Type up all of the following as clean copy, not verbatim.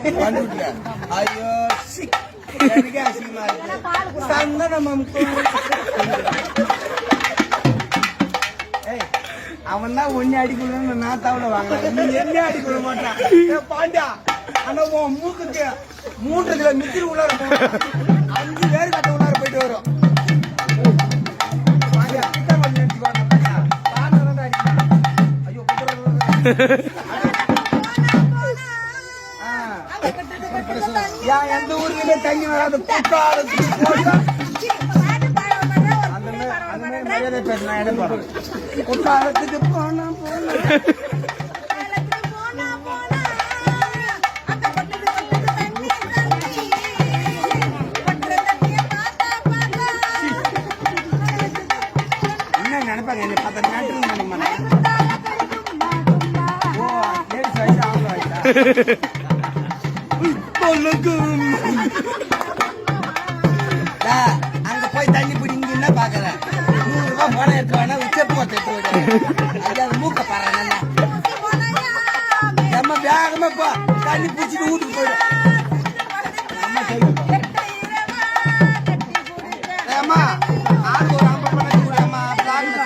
ஐயோ எனக்கு அசிங்கமா இருக்கு. சந்தனம் அவன் தான் ஒன்னு அடிக்கணும்னு நான் தவணை வாங்கினேன். நீ என்ன அடிக்க மாட்டான் பாண்டியா. ஆனா உன் மூக்குக்கு 3 கிலோ மித்திரி உள்ளார 5 பேர் கட்ட உள்ளார போயிட்டு வரும். பாண்டியா கிட்ட வந்து ஐயோ எந்த ஊருக்குமே தங்கி வராது. அந்த மாதிரி மரியாதை பேசினா இடம் போறோம். குற்றாலத்துக்கு போனா என்ன நினைப்பாங்க என்ன 10 நாட்டுல நினைப்பாங்க. ஓ லேடிஸ் வயசு ஆம்பளை வயசா அங்க போய் தண்ணி பிடிங்க என்ன பாக்குறேன். 100 ரூபாய் பணம் எடுத்து வேணா உச்சப்பு எடுத்து மூக்க பாரு. நம்ம வேகமா போ தண்ணி பிடிச்சிட்டு வீட்டுக்கு போயிடும். ஏமா ஆளுக்கு ஒரு 50 பணம் கூடாமா பிளாக்ல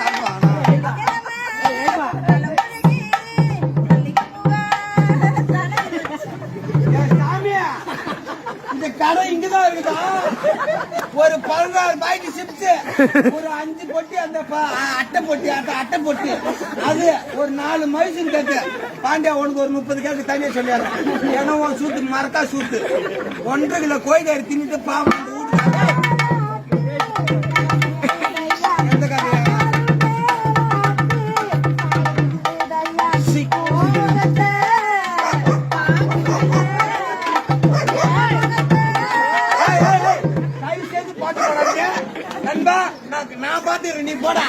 சாமியா இந்த கடை இங்கதான் இருக்குதா. ஒரு 16 பாக்கெட் சிப்ஸ், ஒரு 5 பொட்டி அந்த அட்டை பொட்டி, அது ஒரு 4 மைசூர் கேக்கு. பாண்டியா உனக்கு ஒரு 30 கேக்கு தனியா சொல்லிடுறேன். ஏன்னா உன் சூத்து மரக்கா சூத்து 1.5 கிலோ கோழிக்காரி தின்னுட்டு பாவம் எந்த கதையா நண்பா. நான் பாத்துறேன் நீ போடா.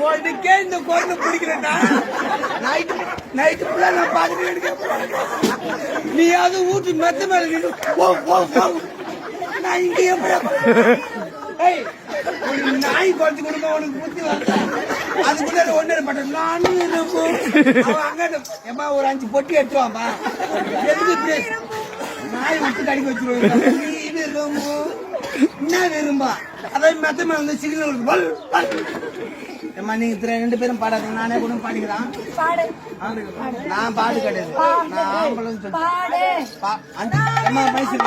உனக்கே இந்த குரல் பிடிக்கிறேன்டா. நைட்டு ஃபுல்லா நான் பாத்துட்டு நீ அது ஊட்டு மெத்த மேல நான் இங்க நாய் குறைச்சு கொடுக்க உனக்கு புத்தி வர. அதுக்குள்ள ஒன்னு பண்றேன் நானும் இருக்கும். அங்க ஒரு 5 பொட்டி எடுத்துவாப்பா. எதுக்கு நாய் விட்டு கடிக்க வச்சிருவாங்க. இது ரொம்ப என்ன விரும்பா அதாவது மெத்த மேல வந்து சிக்னல் ஏமா நீங்க 2 பேரும் பாடாது. நானே கூட பாடிக்கிறான். நான் பாடு கிடையாது. நான் ஆம்பளம் மைசூர்